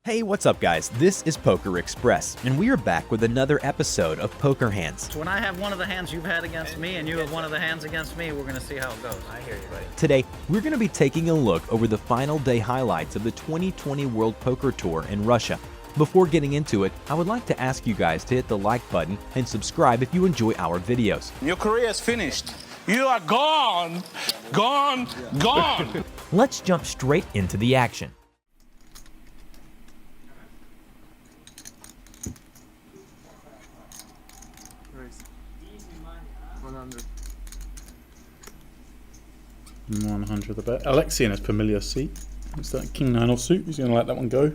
Hey, what's up guys? This is PokerXpress, and we are back with another episode of Poker Hands. So when I have one of the hands you've had against me and you have one of the hands against me, we're gonna see how it goes. I hear you, buddy. Today, we're going to be taking a look over the final day highlights of the 2020 World Poker Tour in Russia. Before getting into it, I would like to ask you guys to hit the like button and subscribe if you enjoy our videos. Your career is finished. You are gone, gone, gone. Let's jump straight into the action. Raise. 100. 100 the bet. Alexei in his familiar seat. It's that King 9 offsuit. He's going to let that one go.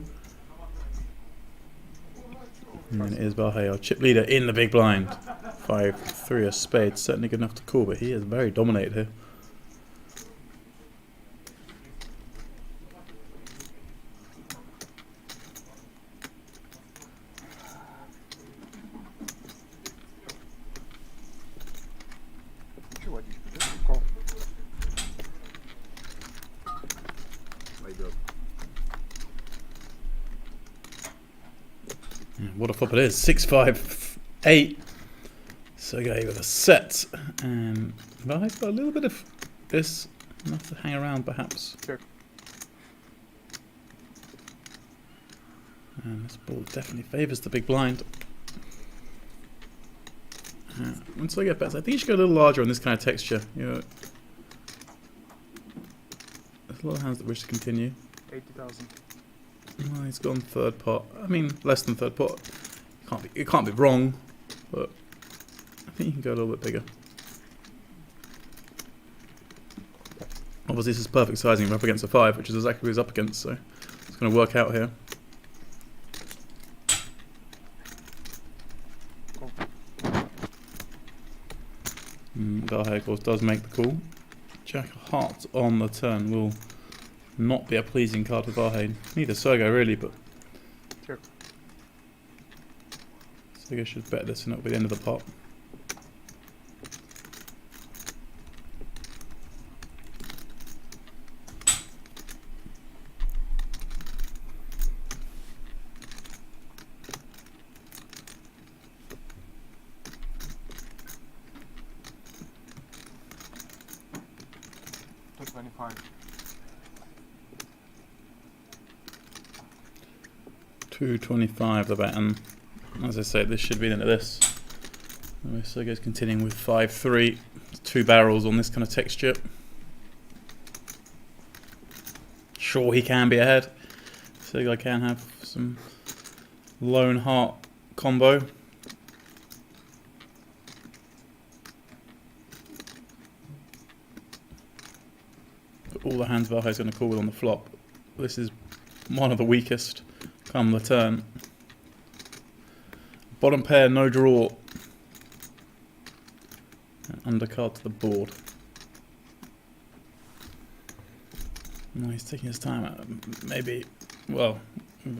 And then it is Barhay, our chip leader, in the big blind. 5-3 a spade. Certainly good enough to call, but he is very dominated here. What a flop it is. 6-5-8. Sergey with a set. And I've got a little bit of this. Enough to hang around perhaps. Sure. And this ball definitely favours the big blind. Once I get bets, I think you should go a little larger on this kind of texture. You know, there's a lot of hands that wish to continue. 80,000. Well, he's gone third pot. I mean, less than third pot. It can't be wrong, but I think you can go a little bit bigger. Obviously, this is perfect sizing up against a 5, which is exactly what he's up against, so it's going to work out here. Garhay, of course, does make the call. Jack of Hearts on the turn will not be a pleasing card for Barhay. Neither Sergey really, but Sure. Sergey should bet this and it'll be the end of the pot. To 25. 225 the bet, and as I say, this should be the end of this. Sergey's continuing with 5-3, 2 barrels on this kind of texture. Sure, he can be ahead. Sergey can have some lone heart combo. But all the hands Barhay's going to call with on the flop. This is one of the weakest. Come the turn. Bottom pair, no draw. And undercard to the board. No, he's taking his time. Maybe, well,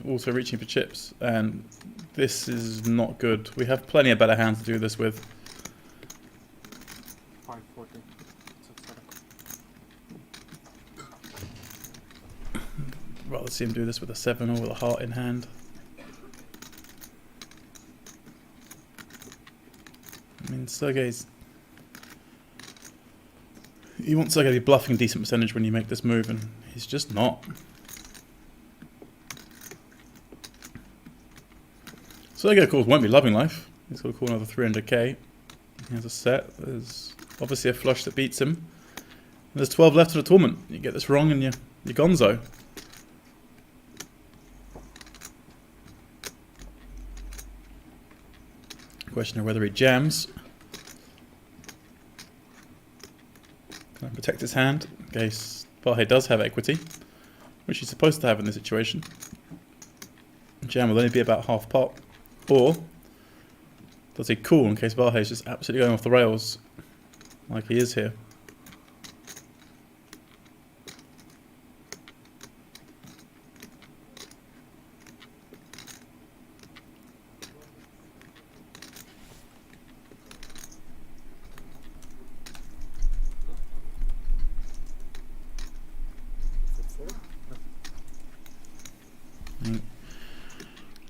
also reaching for chips. And this is not good. We have plenty of better hands to do this with. 540. Rather see him do this with a 7 or with a heart in hand. I mean, Sergey's... You want Sergey to be bluffing a decent percentage when you make this move, and he's just not. Sergey, of course, won't be loving life. He's got to call another 300k. He has a set. There's obviously a flush that beats him. And there's 12 left in the tournament. You get this wrong and you're gonzo. Question of whether he jams. Can I protect his hand in case Barhay does have equity, which he's supposed to have in this situation. Jam will only be about half pot. Or does he call in case Barhay is just absolutely going off the rails like he is here?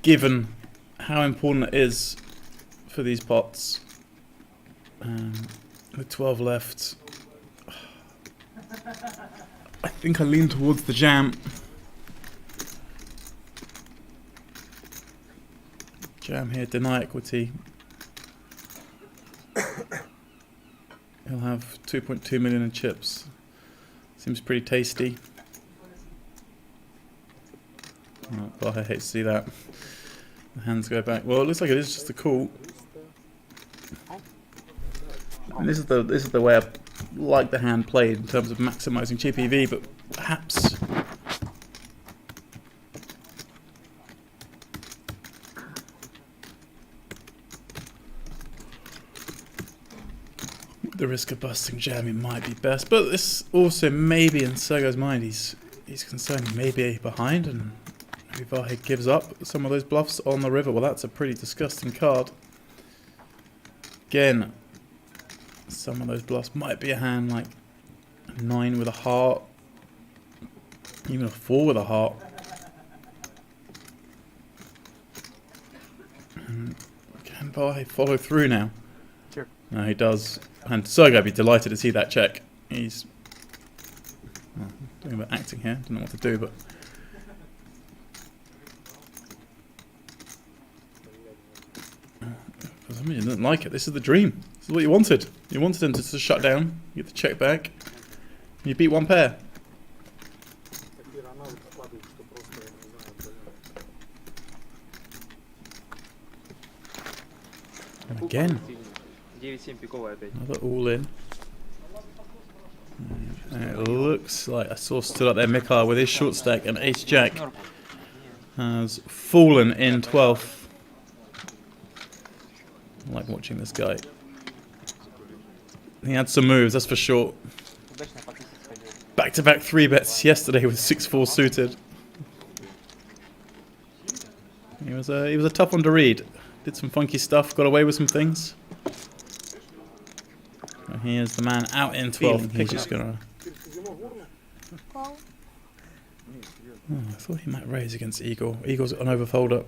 given how important it is for these pots. With 12 left, I think I lean towards the jam. Jam here, deny equity. He'll have 2.2 million in chips. Seems pretty tasty. Oh, but I hate to see that. The hands go back. Well, it looks like it is just a call. And this is the way I like the hand played in terms of maximising chip EV, but perhaps the risk of busting jam, it might be best. But this also maybe in Sergo's mind, he's concerned he may be behind and maybe Vahe gives up some of those bluffs on the river. Well, that's a pretty disgusting card. Again, some of those bluffs might be a hand like a 9 with a heart, even a 4 with a heart. And can Vahe follow through now? Check. No, he does. And Sergey would be delighted to see that check. He's doing a bit of acting here. Don't know what to do, but for some reason, he didn't like it. This is the dream. This is what you wanted. You wanted him to shut down. You get the check back. You beat one pair. And again, another all in. And it looks like I saw stood up there Mikhail with his short stack and ace jack has fallen in 12th. I like watching this guy. He had some moves, that's for sure. Back-to-back 3-bets yesterday with 6-4 suited. He was a tough one to read. Did some funky stuff, got away with some things. And here's the man out in 12th. He's just gonna. Oh, I thought he might raise against Eagle. Eagle's an overfolder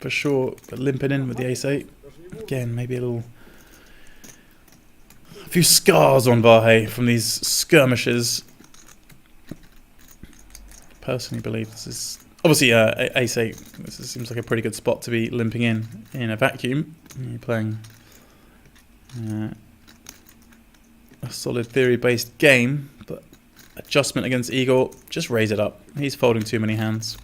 for sure, but limping in with the ace-8. Again, maybe a few scars on Vahe from these skirmishes. Personally believe this is obviously ace-8. This seems like a pretty good spot to be limping in a vacuum. You're playing a solid theory-based game, but adjustment against Eagle, just raise it up. He's folding too many hands.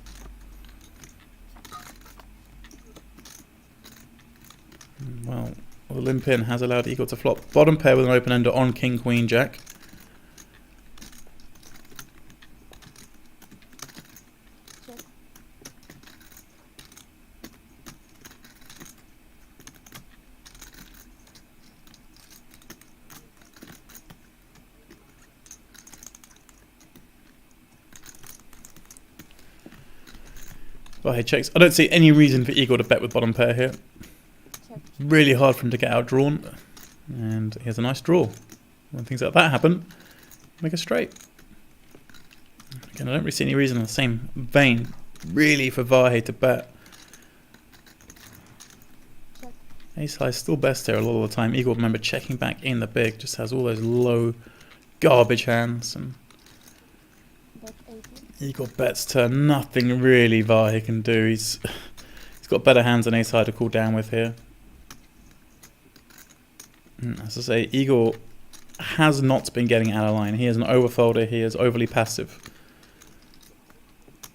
Well, the limp in has allowed Eagle to flop bottom pair with an open ender on King, Queen, Jack. Well, he checks. I don't see any reason for Eagle to bet with bottom pair here. Really hard for him to get outdrawn. And he has a nice draw. When things like that happen, make a straight. Again, I don't really see any reason in the same vein, really, for Vahe to bet. Ace high is still best here a lot of the time. Eagle, remember, checking back in the big, just has all those low garbage hands. And Eagle bets turn, nothing really Vahe can do. He's got better hands than ace high to cool down with here. As I say, Eagle has not been getting out of line. He is an overfolder. He is overly passive.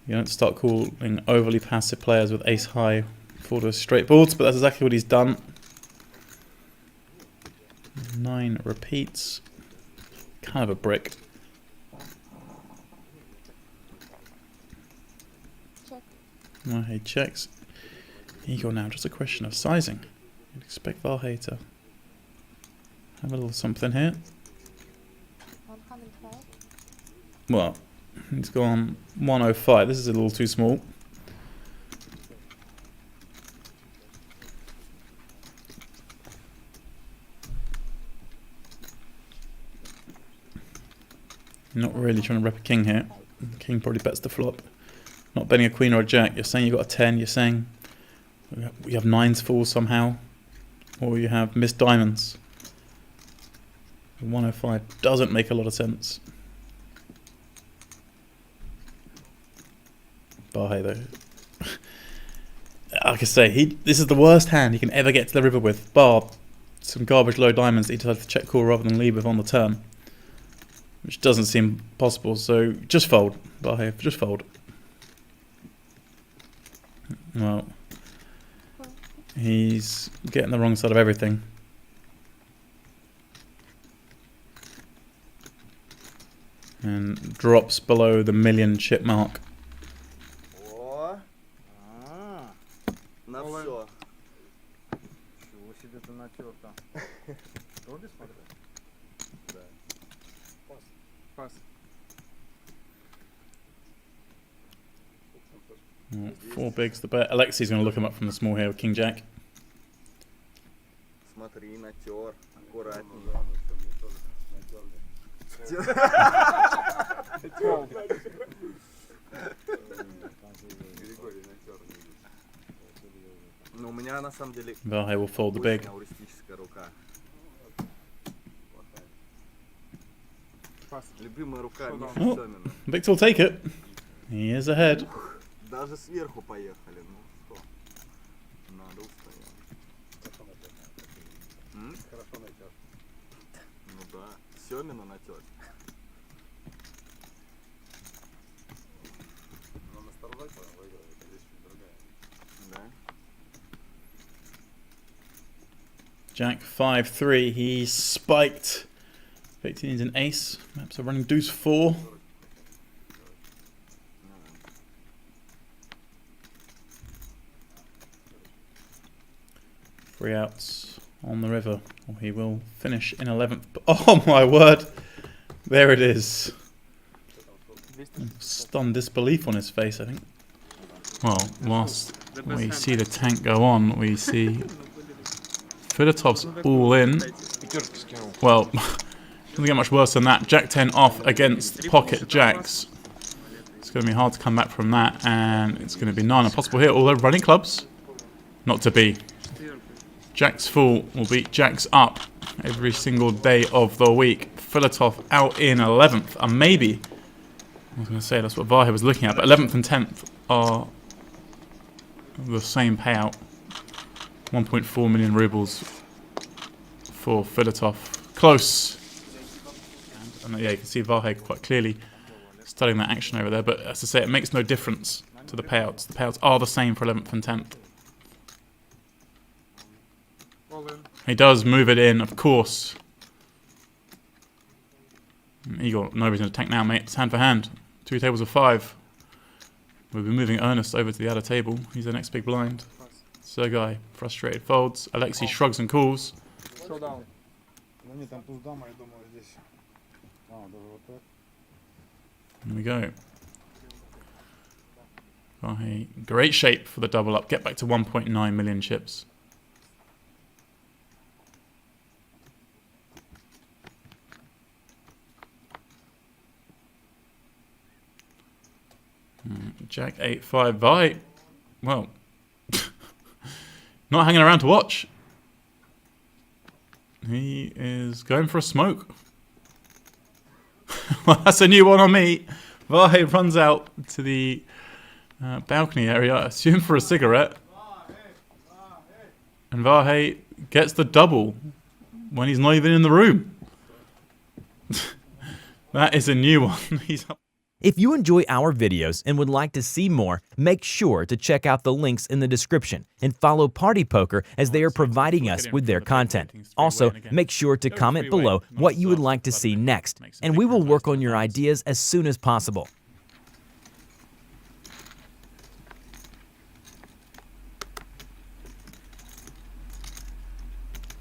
You don't start calling overly passive players with ace high for the straight boards, but that's exactly what he's done. 9 repeats. Kind of a brick. Well, he checks. Eagle now, just a question of sizing. You'd expect Vahe to have a little something here. 105. Well, he's gone 105. This is a little too small. Not really trying to rep a king here. King probably bets the flop. Not betting a queen or a jack. You're saying you've got a 10. You're saying We have nines full somehow, or you have missed diamonds. 105 doesn't make a lot of sense. Barhe though. Like I say, this is the worst hand he can ever get to the river with, bar some garbage low diamonds that he decided to check call rather than lead with on the turn. Which doesn't seem possible, so just fold, Barhe, just fold. Well, he's getting the wrong side of everything. And drops below the 1,000,000 chip mark. О! На все. Чего себе ты натёр-то? Робби смотри? Да. Пас. Well, 4 bigs the bet. Alexi's going to look him up from the small here with King Jack. Смотри, натер. Аккуратнее. Ну, у меня на самом деле Barhe will fold the big. ауристическая рука. Пас. Любимая рука Oh. Миши Семина. Victor will take it. He is ahead. Даже сверху поехали. Ну что? Надо устоять. Ну да. Семина натер. Да. Jack 5-3. He's spiked. 18 is an ace. Maps are running deuce 4. Three outs on the river. Or he will finish in 11th. Oh my word! There it is. Stunned disbelief on his face, I think. Well, whilst we see the tank go on, we see Filatov's all in. Well, doesn't get much worse than that. Jack 10 off against pocket jacks. It's going to be hard to come back from that, and it's going to be none impossible here. Although running clubs, not to be. Jack's full will beat Jack's up every single day of the week. Filatov out in 11th, and maybe, I was going to say that's what Varhe was looking at, but 11th and 10th are the same payout. 1.4 million rubles for Filatov. Close. And yeah, you can see Varhe quite clearly studying that action over there, but as I say, it makes no difference to the payouts. The payouts are the same for 11th and 10th. He does move it in, of course. Eagle, no reason to tank now, mate. It's hand for hand. 2 tables of 5. We'll be moving Ernest over to the other table. He's the next big blind. Sergei, frustrated, folds. Alexei shrugs and calls. Showdown. There we go. Varhe, great shape for the double up. Get back to 1.9 million chips. Jack 8-5. Varhe, well, not hanging around to watch. He is going for a smoke. Well, that's a new one on me. Varhe runs out to the balcony area, I assume for a cigarette. And Varhe gets the double when he's not even in the room. That is a new one. He's up. If you enjoy our videos and would like to see more, make sure to check out the links in the description and follow Party Poker as they are providing us with their content. Also, make sure to comment below what you would like to see next, and we will work on your ideas as soon as possible.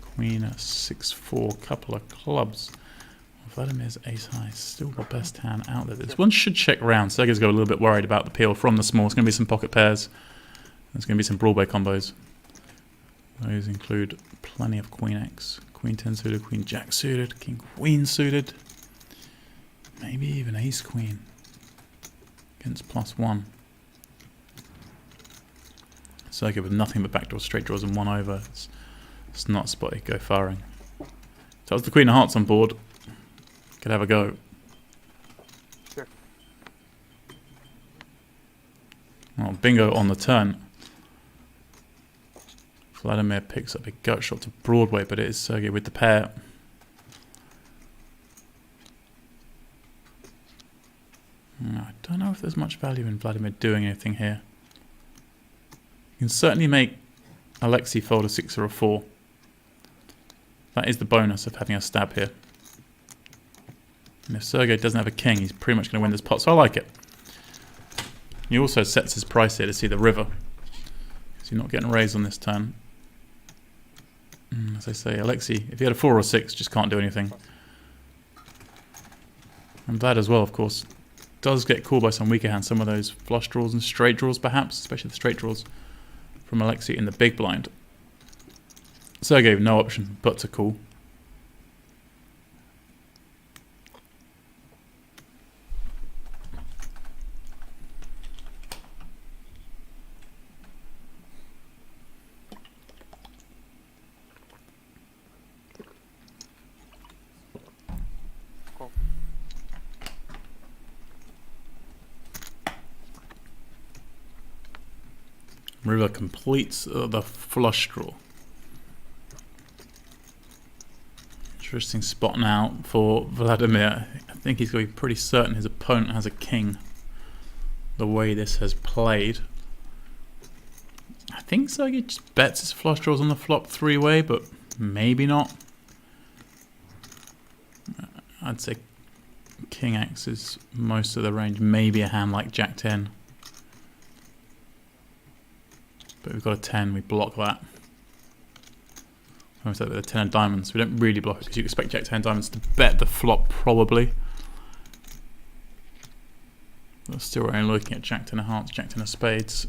Queen at 6-4, couple of clubs. Vladimir's ace high, still the best hand out there. This one should check round. Sergei's got a little bit worried about the peel from the small. It's going to be some pocket pairs. There's going to be some Broadway combos. Those include plenty of Queen X, Queen 10 suited, Queen Jack suited, King Queen suited. Maybe even Ace Queen against +1. Sergey with nothing but backdoor straight draws and 1 over. It's not a spot he'd go firing. So that was the Queen of Hearts on board. Could have a go. Check. Well, bingo on the turn. Vladimir picks up a gut shot to Broadway, but it is Sergey with the pair. I don't know if there's much value in Vladimir doing anything here. You can certainly make Alexei fold a 6 or a 4. That is the bonus of having a stab here. And if Sergey doesn't have a king, he's pretty much going to win this pot, so I like it. He also sets his price here to see the river. So you're not getting raised on this turn. As I say, Alexei, if he had a 4 or a 6, just can't do anything. And Vlad as well, of course, does get called by some weaker hands. Some of those flush draws and straight draws, perhaps, especially the straight draws from Alexei in the big blind. Sergey with no option but to call. River completes the flush draw. Interesting spot now for Vladimir. I think he's going to be pretty certain his opponent has a king, the way this has played. I think Sergey just bets his flush draws on the flop 3-way, but maybe not. I'd say King X is most of the range, maybe a hand like Jack 10. But we've got a 10, we block that. Almost like with a 10 of diamonds. We don't really block it because you expect Jack 10 diamonds to bet the flop probably. But still we're only looking at Jack 10 of hearts, Jack 10 of spades.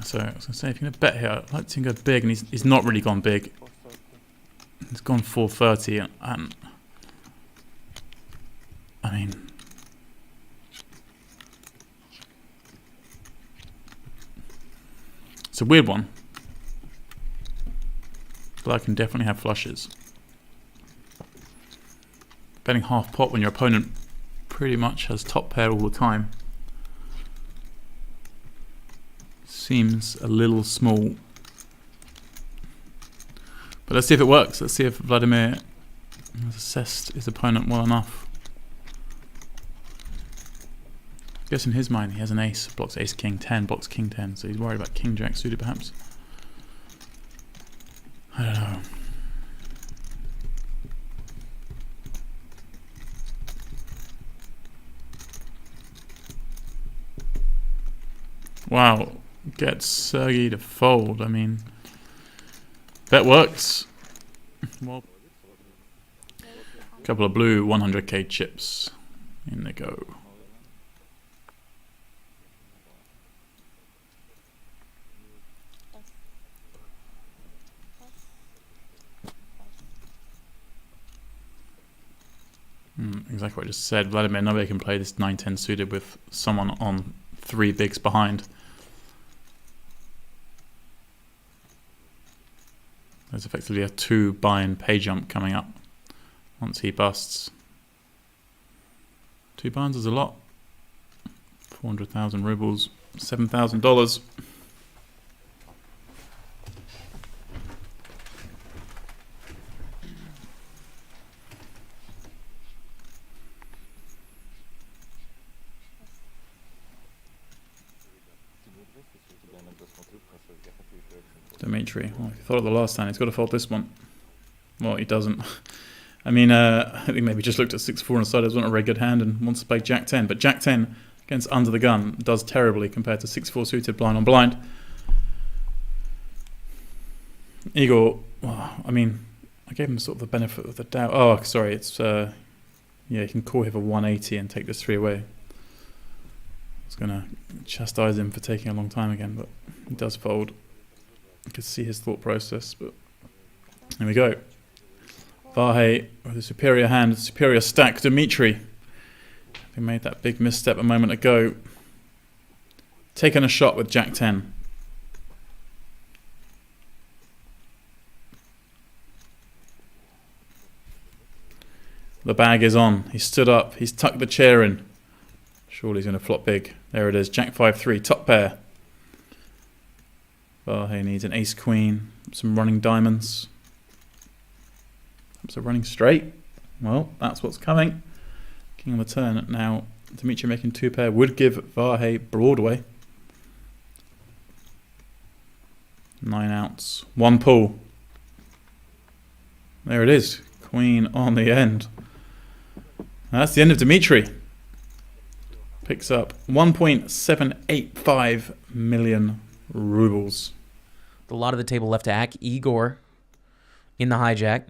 So I was going to say, if you're going to bet here, I'd like to see him go big, and he's not really gone big. He's gone 430, and I mean, it's a weird one, but I can definitely have flushes. Betting half pot when your opponent pretty much has top pair all the time seems a little small. But let's see if it works. Let's see if Vladimir has assessed his opponent well enough. I guess in his mind he has an ace, blocks ace king 10, blocks king 10, so he's worried about king jack suited perhaps. I don't know. Wow, gets Sergey to fold. I mean, bet works. Well, couple of blue 100k chips. In they go. Exactly what I just said. Vladimir, nobody can play this 9-10 suited with someone on 3 bigs behind. There's effectively a 2 buy-in pay jump coming up once he busts. 2 buy-ins is a lot. 400,000 rubles, $7,000. Dimitri, well, if you thought of the last time, he's got to fold this one. Well, he doesn't. I mean, I think maybe just looked at 6-4 on the side, wasn't a very good hand and wants to play Jack 10. But Jack 10 against under the gun does terribly compared to 6-4 suited blind on blind. Igor, well, I mean, I gave him sort of the benefit of the doubt. Oh, sorry, it's, yeah, you can call him a 180 and take this 3 away. I was going to chastise him for taking a long time again, but he does fold. You can see his thought process, but there we go. Vahe with a superior hand, superior stack. Dimitri, having made that big misstep a moment ago, taking a shot with Jack 10. The bag is on. He stood up. He's tucked the chair in. Surely he's going to flop big. There it is. Jack 5-3. Top pair. Vahe needs an ace queen. Some running diamonds. So running straight. Well, that's what's coming. King on the turn. Now, Dimitri making 2 pair would give Vahe Broadway. 9 outs. 1 pull. There it is. Queen on the end. That's the end of Dimitri. Picks up 1.785 million rubles. A lot of the table left to act. Igor in the hijack.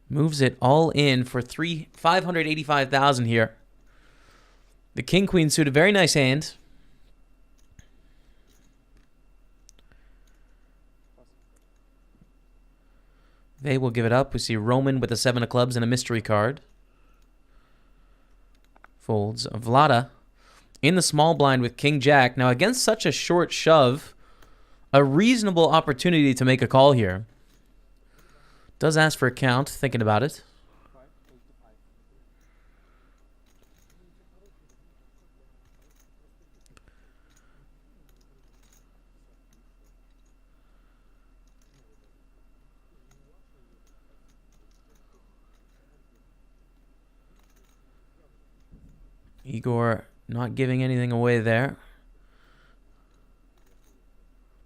Moves it all in for 585,000 here. The king queen suit, a very nice hand. They will give it up. We see Roman with the 7 of clubs and a mystery card. Folds. Vlada in the small blind with king jack. Now against such a short shove, a reasonable opportunity to make a call here. Does ask for a count, thinking about it. Igor not giving anything away there.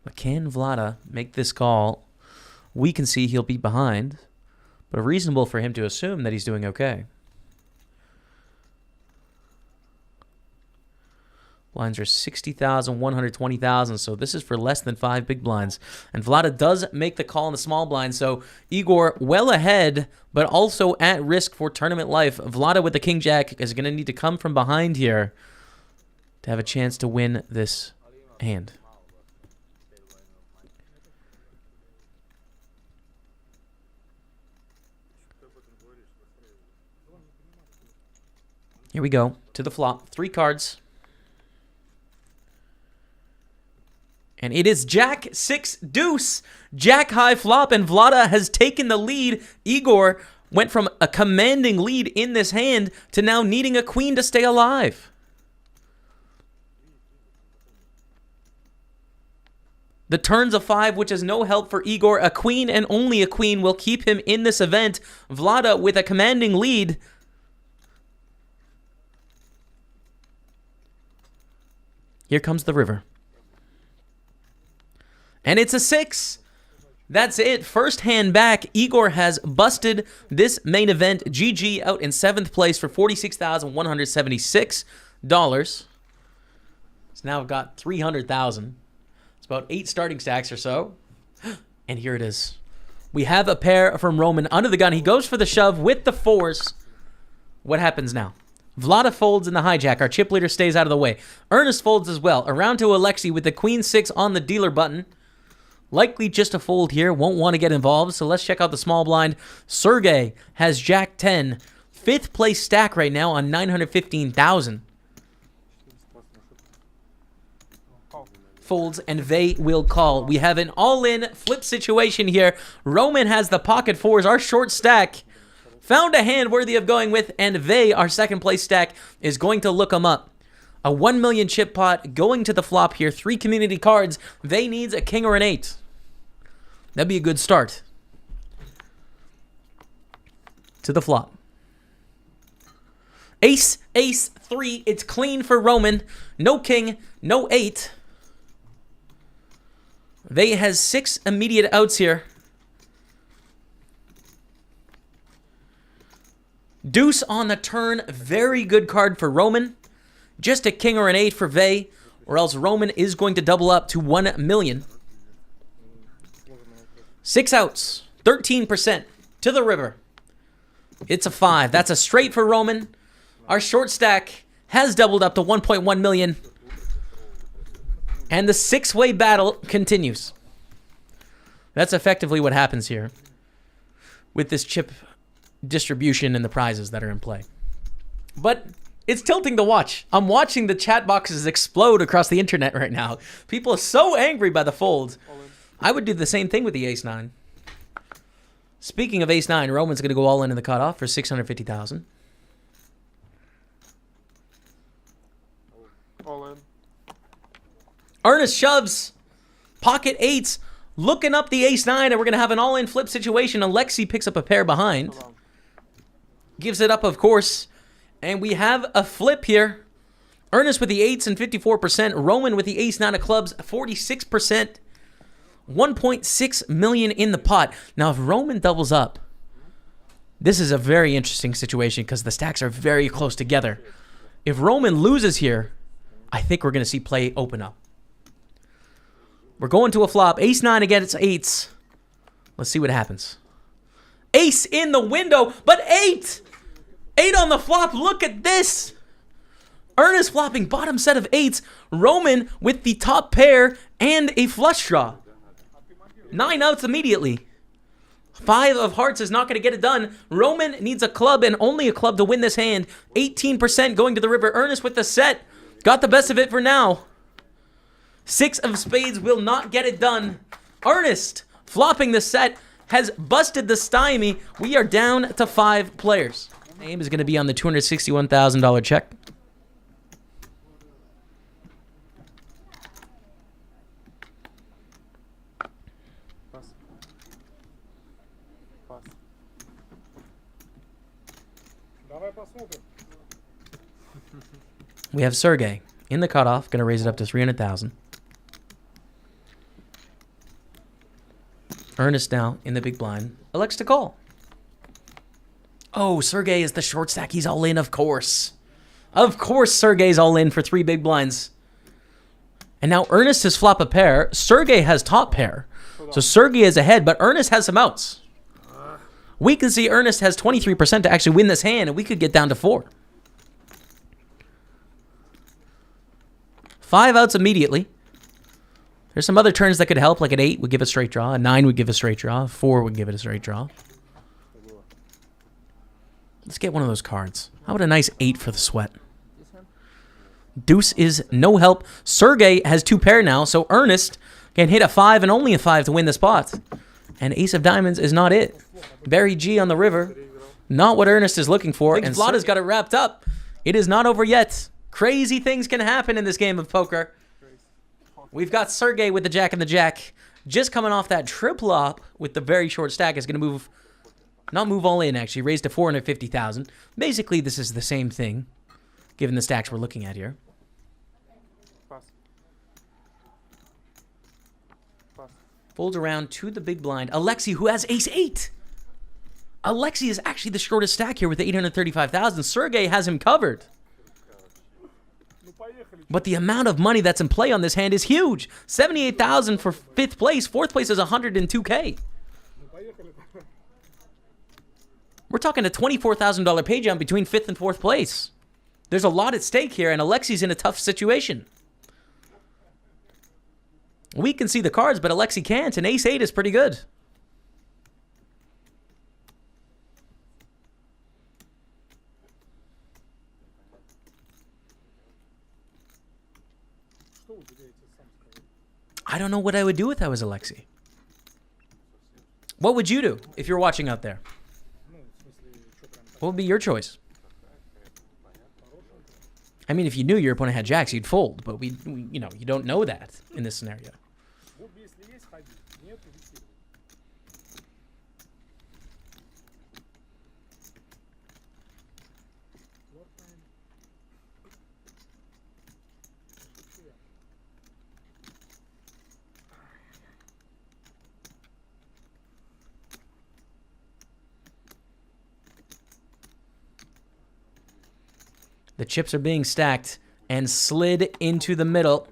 But can Vlada make this call? We can see he'll be behind, but reasonable for him to assume that he's doing okay. Blinds are 60,000, 120,000, so this is for less than 5 big blinds. And Vlada does make the call in the small blind, so Igor well ahead, but also at risk for tournament life. Vlada with the king jack is going to need to come from behind here to have a chance to win this hand. Here we go to the flop. 3 cards. And it is Jack 6 deuce. Jack high flop, and Vlada has taken the lead. Igor went from a commanding lead in this hand to now needing a queen to stay alive. The turns of 5, which is no help for Igor. A queen and only a queen will keep him in this event. Vlada with a commanding lead. Here comes the river. And it's a 6. That's it. First hand back. Igor has busted this main event. GG out in 7th place for $46,176. It's now got 300,000. It's about 8 starting stacks or so. And here it is. We have a pair from Roman under the gun. He goes for the shove with the 4s. What happens now? Vlada folds in the hijack. Our chip leader stays out of the way. Ernest folds as well. Around to Alexei with the queen 6 on the dealer button. Likely just a fold here. Won't want to get involved. So let's check out the small blind. Sergey has jack 10. 5th place stack right now on 915,000. Folds and they will call. We have an all-in flip situation here. Roman has the pocket 4s. Our short stack found a hand worthy of going with, and they, our 2nd place stack, is going to look them up. A 1 million chip pot going to the flop here. 3 community cards. They needs a king or an 8. That'd be a good start. To the flop. Ace, ace, 3. It's clean for Roman. No king, no 8. They has 6 immediate outs here. Deuce on the turn. Very good card for Roman. Just a king or an 8 for Vey, or else Roman is going to double up to 1 million. 6 outs. 13% to the river. It's a 5. That's a straight for Roman. Our short stack has doubled up to 1.1 million. And the 6-way battle continues. That's effectively what happens here with this chip distribution and the prizes that are in play. But it's tilting to watch. I'm watching the chat boxes explode across the internet right now. People are so angry by the fold. I would do the same thing with the ace-9. Speaking of ace-9, Roman's going to go all in the cutoff for 650,000. All in. Ernest shoves. Pocket eights. Looking up the ace-9, and we're going to have an all-in flip situation. Alexi picks up a pair behind. Gives it up, of course. And we have a flip here. Ernest with the eights and 54%. Roman with the ace-9 of clubs, 46%. 1.6 million in the pot. Now, if Roman doubles up, this is a very interesting situation because the stacks are very close together. If Roman loses here, I think we're going to see play open up. We're going to a flop. Ace-9 against eights. Let's see what happens. Ace in the window, but 8! 8 on the flop. Look at this. Ernest flopping bottom set of eights. Roman with the top pair and a flush draw. 9 outs immediately. 5 of hearts is not going to get it done. Roman needs a club and only a club to win this hand. 18% going to the river. Ernest with the set. Got the best of it for now. 6 of spades will not get it done. Ernest flopping the set has busted the stymie. We are down to 5 players. Name is going to be on the $261,000 check. We have Sergey in the cutoff, going to raise it up to 300,000. Ernest now in the big blind. Elects to call. Oh, Sergey is the short stack. He's all in, of course. Of course, Sergey's all in for 3 big blinds. And now Ernest has flop a pair. Sergey has top pair. So Sergey is ahead, but Ernest has some outs. We can see Ernest has 23% to actually win this hand, and we could get down to 4. 5 outs immediately. There's some other turns that could help, like an 8 would give a straight draw, a 9 would give a straight draw, a 4 would give it a straight draw. Let's get one of those cards. How about a nice 8 for the sweat? Deuce is no help. Sergey has 2 pair now, so Ernest can hit a 5 and only a 5 to win the spot. And Ace of Diamonds is not it. Barry G on the river. Not what Ernest is looking for. And Vlada's got it wrapped up. It is not over yet. Crazy things can happen in this game of poker. We've got Sergey with the jack and the jack. Just coming off that triple up with the very short stack is going to move, not move all in actually, raised to 450,000. Basically, this is the same thing, given the stacks we're looking at here. Folds around to the big blind. Alexi, who has ace-8. Alexi is actually the shortest stack here with the 835,000. Sergey has him covered. But the amount of money that's in play on this hand is huge. 78,000 for 5th place. 4th place is 102K. We're talking a $24,000 pay jump between 5th and 4th place. There's a lot at stake here, and Alexi's in a tough situation. We can see the cards, but Alexi can't, and ace-8 is pretty good. I don't know what I would do if I was Alexi. What would you do if you're watching out there? What would be your choice? I mean, if you knew your opponent had jacks, you'd fold, but you know, you don't know that in this scenario. The chips are being stacked and slid into the middle.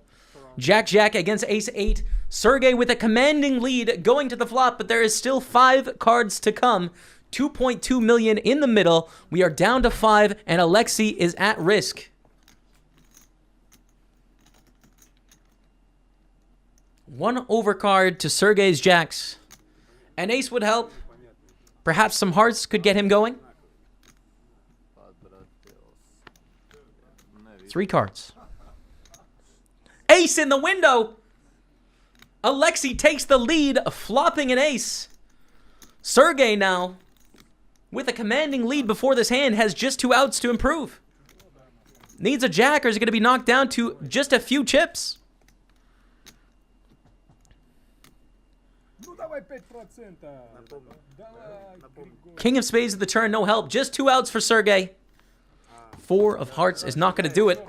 Jack-Jack against ace-8. Sergey with a commanding lead going to the flop, but there is still 5 cards to come. 2.2 million in the middle. We are down to 5, and Alexi is at risk. One overcard to Sergey's jacks. An ace would help. Perhaps some hearts could get him going. 3 cards. Ace in the window. Alexei takes the lead, flopping an ace. Sergey now, with a commanding lead before this hand, has just 2 outs to improve. Needs a jack or is going to be knocked down to just a few chips. King of spades at the turn, no help. Just 2 outs for Sergey. 4 of hearts is not going to do it.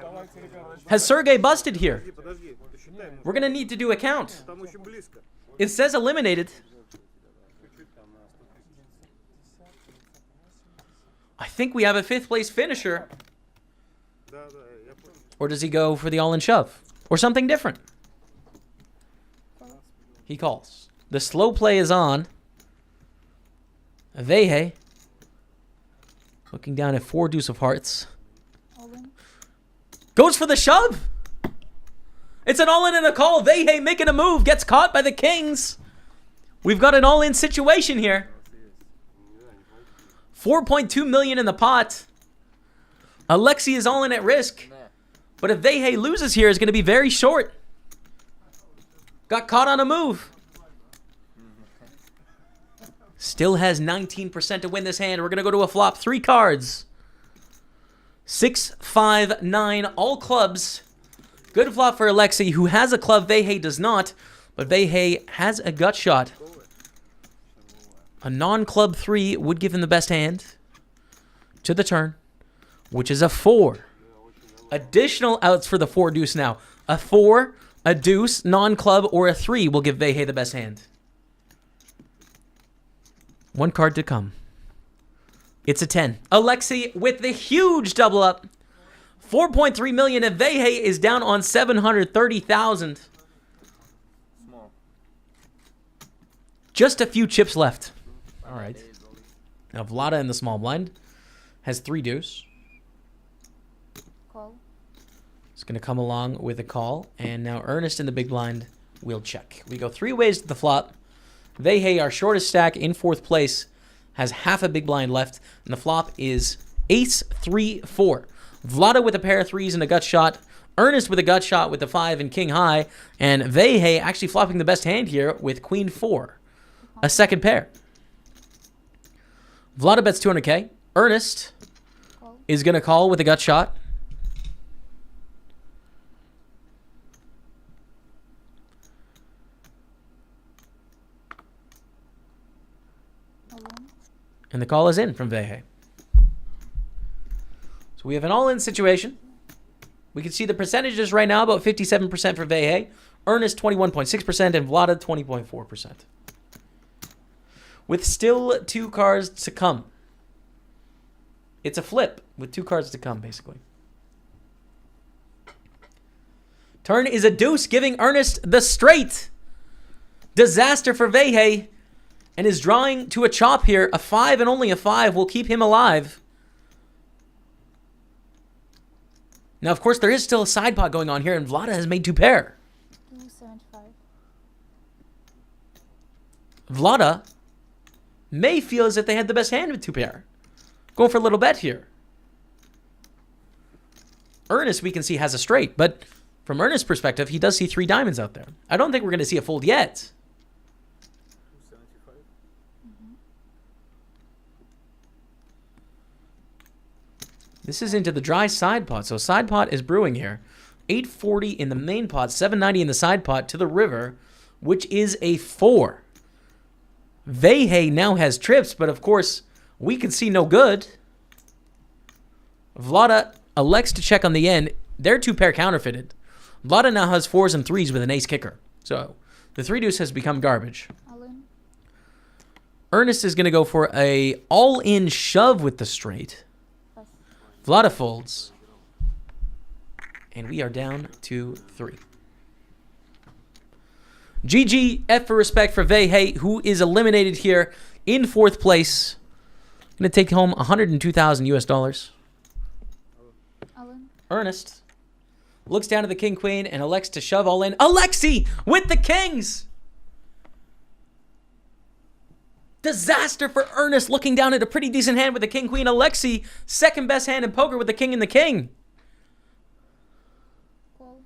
Has Sergey busted here? We're going to need to do a count. It says eliminated. I think we have a 5th place finisher. Or does he go for the all-in shove? Or something different? He calls. The slow play is on. Vehe. Looking down at 4 deuce of hearts. Goes for the shove. It's an all-in and a call. Vehe making a move. Gets caught by the kings. We've got an all-in situation here. 4.2 million in the pot. Alexei is all in at risk. But if Vehe loses here, it's going to be very short. Got caught on a move. Still has 19% to win this hand. We're going to go to a flop. 3 cards. 6, 5, 9, all clubs. Good flop for Alexei, who has a club. Vehe does not. But Vehe has a gut shot. A non-club 3 would give him the best hand to the turn, which is a 4. Additional outs for the 4 deuce now. A 4, a deuce, non-club, or a 3 will give Vehe the best hand. 1 card to come. It's a 10. Alexei with the huge double up. 4.3 million, and Vehe is down on 730,000. Just a few chips left. All right. Now Vlada in the small blind has 3 deuce. Call. It's going to come along with a call. And now Ernest in the big blind will check. We go 3 ways to the flop. Vehe, our shortest stack in 4th place, has half a big blind left. And the flop is ace 3 4. Vlada with a pair of 3s and a gut shot. Ernest with a gut shot with the 5 and king high. And Vehe actually flopping the best hand here with queen 4. A second pair. Vlada bets 200k. Ernest is going to call with a gut shot. And the call is in from Vehe. So we have an all-in situation. We can see the percentages right now, about 57% for Vehe. Ernest 21.6% and Vlada 20.4%. With still 2 cards to come. It's a flip with 2 cards to come, basically. Turn is a deuce, giving Ernest the straight. Disaster for Vehe. And is drawing to a chop here. A 5 and only a 5 will keep him alive. Now, of course, there is still a side pot going on here, and Vlada has made 2 pair. 275. Vlada may feel as if they had the best hand with 2 pair. Going for a little bet here. Ernest, we can see, has a straight, but from Ernest's perspective, he does see 3 diamonds out there. I don't think we're going to see a fold yet. This is into the dry side pot, so side pot is brewing here. 840 in the main pot, 790 in the side pot to the river, which is a 4. Vehe now has trips, but of course, we can see no good. Vlada elects to check on the end. Their 2 pair counterfeited. Vlada now has 4s and 3s with an ace kicker. So the 3 deuce has become garbage. All-in. Ernest is going to go for a all-in shove with the straight. Pass. Vlada folds. And we are down to 3. GG, F for respect for Vehe, who is eliminated here in 4th place. Going to take home 102,000 US dollars. All-in. Ernest looks down at the king queen and elects to shove all in. Alexei with the kings. Disaster for Ernest, looking down at a pretty decent hand with the king queen. Alexei, second best hand in poker with the king and the king. Call.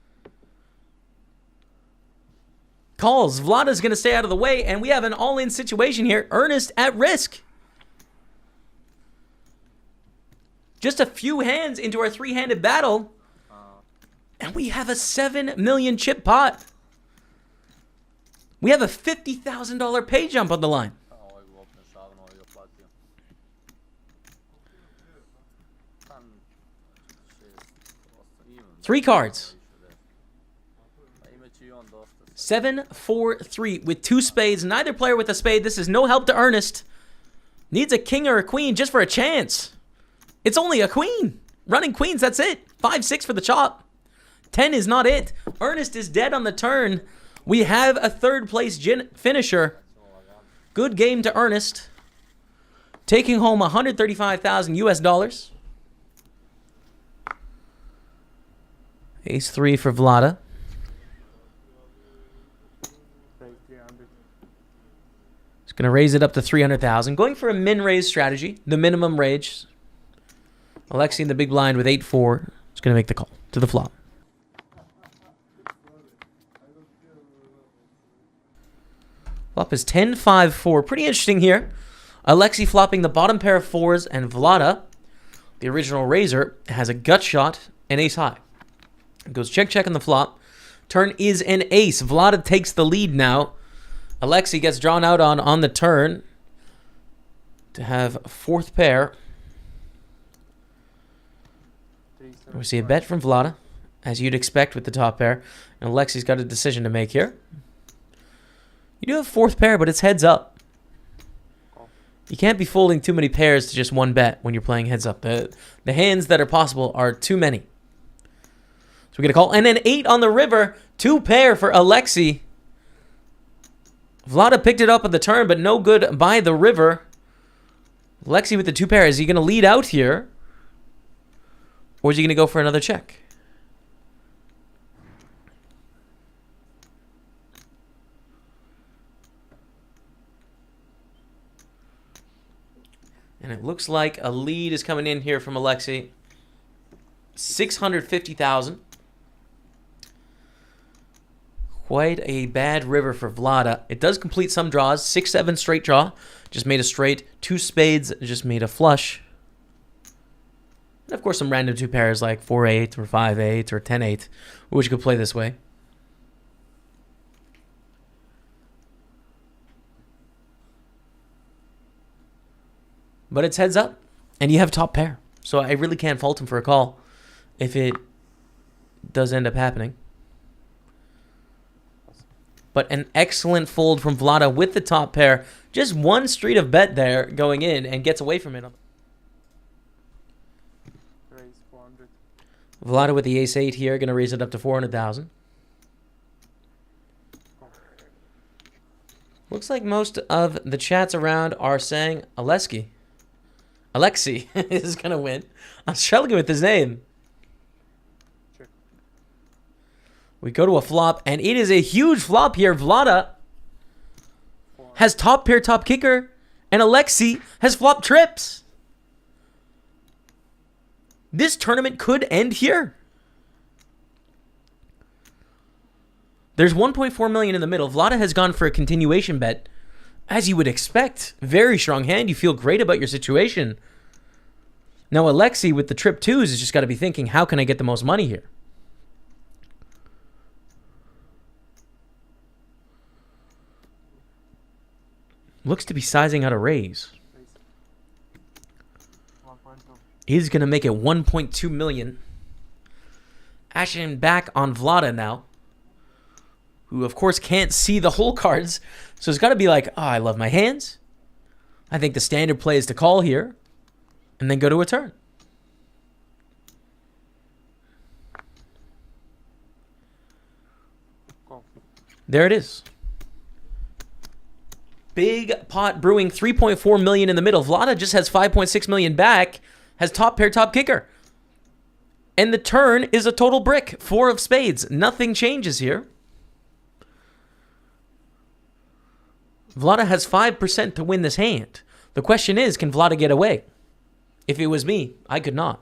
calls. Vlada's going to stay out of the way, and we have an all-in situation here. Ernest at risk. Just a few hands into our three-handed battle, and we have a 7 million chip pot. We have a $50,000 pay jump on the line. 3 cards. 7, 4, 3 with 2 spades. Neither player with a spade. This is no help to Ernest. Needs a king or a queen just for a chance. It's only a queen. Running queens, that's it. 5, 6 for the chop. 10 is not it. Ernest is dead on the turn. We have a third place finisher. Good game to Ernest. Taking home 135,000 US dollars. Ace 3 for Vlada. He's going to raise it up to 300,000. Going for a min raise strategy. The minimum raise. Alexi in the big blind with 8-4. He's going to make the call to the flop. Flop is 10-5-4. Pretty interesting here. Alexi flopping the bottom pair of 4s, and Vlada, the original raiser, has a gut shot and ace high. It goes check, check on the flop. Turn is an ace. Vlada takes the lead now. Alexi gets drawn out on the turn to have 4th pair. We see a bet from Vlada, as you'd expect with the top pair. And Alexi's got a decision to make here. You do have 4th pair, but it's heads up. You can't be folding too many pairs to just one bet when you're playing heads up. The hands that are possible are too many. So we get a call. And an 8 on the river. 2 pair for Alexi. Vlada picked it up on the turn, but no good by the river. Alexi with the 2 pair. Is he going to lead out here? Or is he going to go for another check? And it looks like a lead is coming in here from Alexi. 650,000. Quite a bad river for Vlada. It does complete some draws. 6-7 straight draw. Just made a straight. 2 spades. Just made a flush. And of course some random 2 pairs like 4-8 or 5-8 or 10-8. Which could play this way. But it's heads up. And you have top pair. So I really can't fault him for a call if it does end up happening. But an excellent fold from Vlada with the top pair. Just one street of bet there going in and gets away from it. Vlada with the ace 8 here. Going to raise it up to 400,000. Looks like most of the chats around are saying Alexi is going to win. I'm struggling with his name. Sure. We go to a flop, and it is a huge flop here. Vlada has top pair, top kicker, and Alexi has flop trips. This tournament could end here. There's 1.4 million in the middle. Vlada has gone for a continuation bet. As you would expect, very strong hand. You feel great about your situation. Now, Alexi with the trip 2s has just got to be thinking, how can I get the most money here? Looks to be sizing out a raise. He's going to make it 1.2 million. Ashton back on Vlada now, who of course can't see the whole cards. So it's got to be like, oh, I love my hands. I think the standard play is to call here and then go to a turn. There it is. Big pot brewing, 3.4 million in the middle. Vlada just has 5.6 million back, has top pair, top kicker. And the turn is a total brick, 4 of spades. Nothing changes here. Vlada has 5% to win this hand. The question is, can Vlada get away? If it was me, I could not.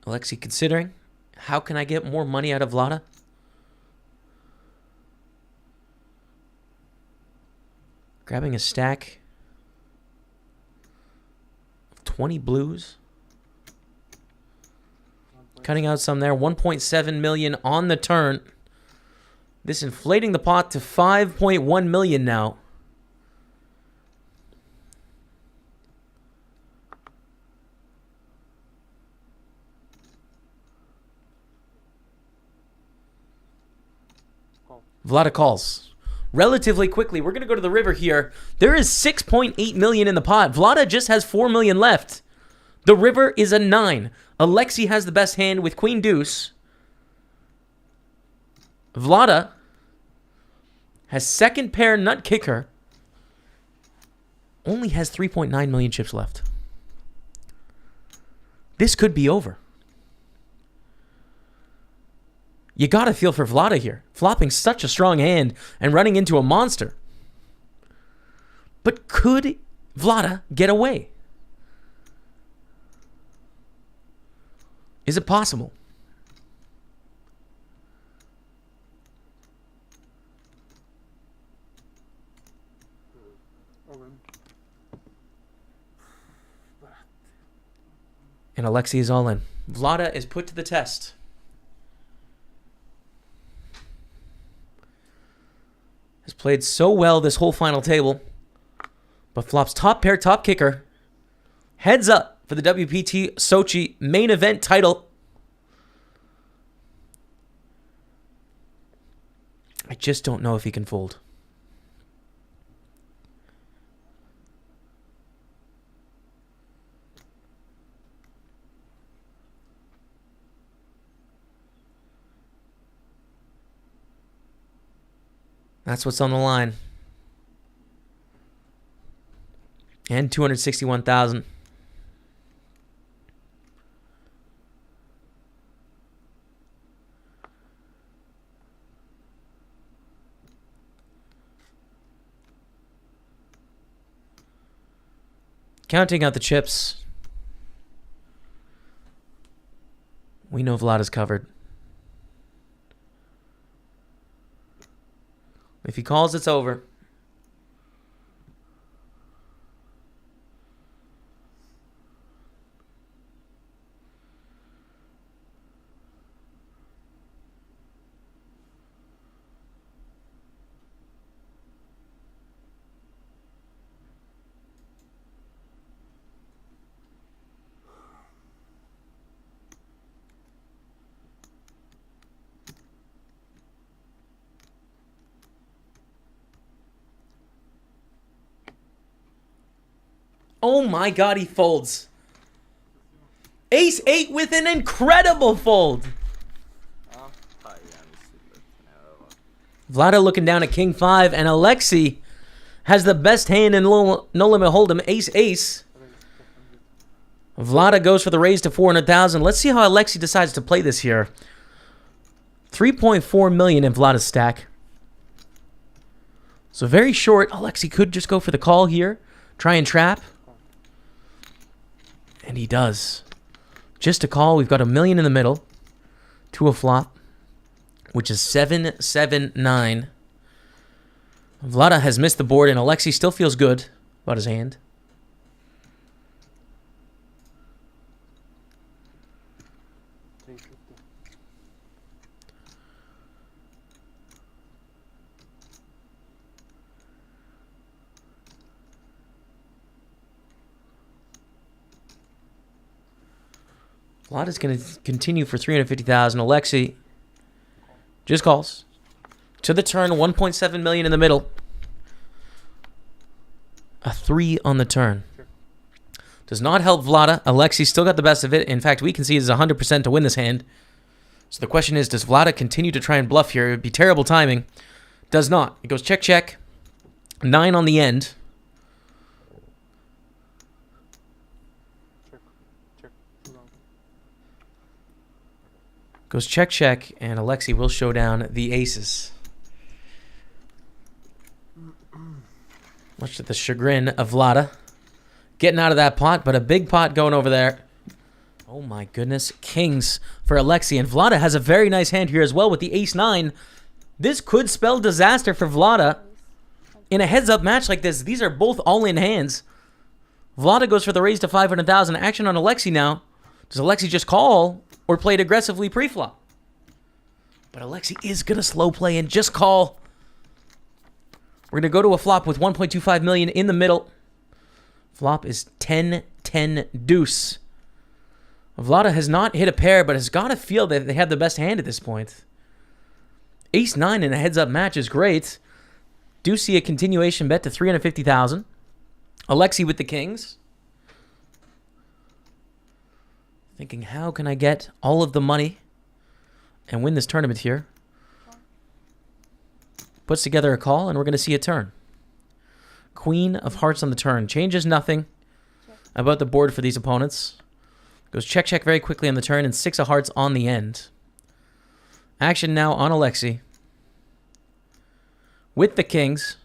Alexi considering, how can I get more money out of Vlada? Grabbing a stack of 20 blues. Cutting out some there. 1.7 million on the turn. This inflating the pot to 5.1 million now. Vlada calls. Relatively quickly, we're going to go to the river here. There is 6.8 million in the pot. Vlada just has 4 million left. The river is a 9. Alexi has the best hand with Queen Deuce. Vlada has second pair nut kicker. Only has 3.9 million chips left. This could be over. You got to feel for Vlada here. Flopping such a strong hand and running into a monster. But could Vlada get away? Is it possible? And Alexi is all in. Vlada is put to the test. Has played so well this whole final table, but flops top pair, top kicker. Heads up for the WPT Sochi main event title. I just don't know if he can fold. That's what's on the line. And 261,000. Counting out the chips. We know Vlada's covered. If he calls, it's over. Oh my God, he folds. Ace 8 with an incredible fold. Vlada looking down at King 5, and Alexi has the best hand in No Limit Hold'em, Ace Ace. Vlada goes for the raise to 400,000. Let's see how Alexi decides to play this here. 3.4 million in Vlada's stack. So very short. Alexi could just go for the call here. Try and trap. And he does. Just a call. We've got $1 million in the middle. To a flop. Which is 779. Vlada has missed the board, and Alexi still feels good about his hand. Vlada's going to continue for 350,000. Alexi just calls. To the turn, 1.7 million in the middle. A 3 on the turn. Does not help Vlada. Alexi still got the best of it. In fact, we can see it's 100% to win this hand. So the question is, does Vlada continue to try and bluff here? It would be terrible timing. Does not. It goes check, check. 9 on the end. Goes check, check, and Alexi will show down the aces. Much to the chagrin of Vlada. Getting out of that pot, but a big pot going over there. Oh my goodness. Kings for Alexi. And Vlada has a very nice hand here as well with the ace-9. This could spell disaster for Vlada. In a heads-up match like this, these are both all-in hands. Vlada goes for the raise to 500,000. Action on Alexi now. Does Alexi just call or play it aggressively pre-flop? But Alexi is going to slow play and just call. We're going to go to a flop with 1.25 million in the middle. Flop is 10-10 deuce. Vlada has not hit a pair, but has got to feel that they have the best hand at this point. Ace-9 in a heads-up match is great. Do see a continuation bet to 350,000. Alexi with the kings. Thinking, how can I get all of the money and win this tournament here? Puts together a call, and we're going to see a turn. Queen of hearts on the turn. Changes nothing about the board for these opponents. Goes check, check very quickly on the turn, and 6 of hearts on the end. Action now on Alexi. With the kings.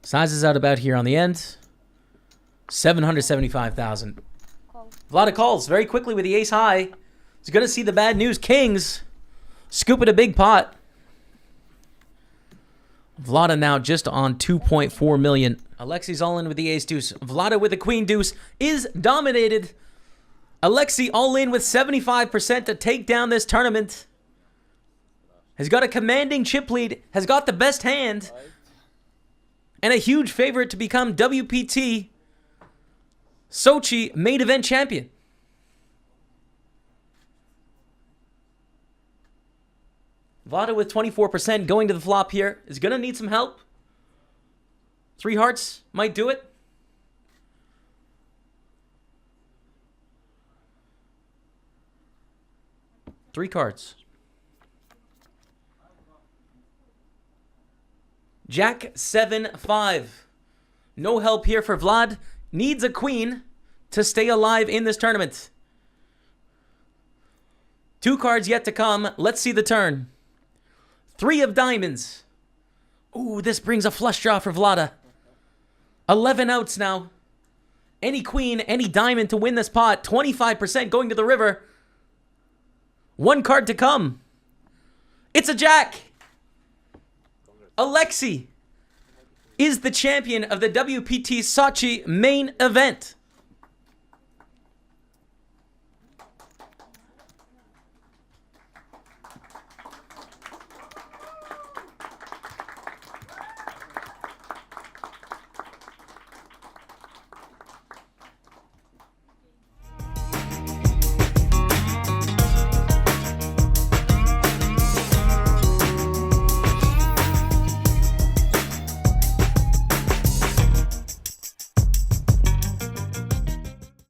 Sizes out about here on the end. 775,000. Vlada calls very quickly with the ace high. He's going to see the bad news. Kings scooping a big pot. Vlada now just on 2.4 million. Alexi's all in with the ace deuce. Vlada with the queen deuce is dominated. Alexi all in with 75% to take down this tournament. Has got a commanding chip lead. Has got the best hand. And a huge favorite to become WPT Sochi main event champion. Vlada with 24% going to the flop here. Is going to need some help. 3 hearts might do it. Three cards. Jack 7-5. No help here for Vlad. Needs a queen to stay alive in this tournament. 2 cards yet to come. Let's see the turn. 3 of diamonds. Ooh, this brings a flush draw for Vlada. 11 outs now. Any queen, any diamond to win this pot. 25% going to the river. 1 card to come. It's a jack. Alexi is the champion of the WPT Sochi main event.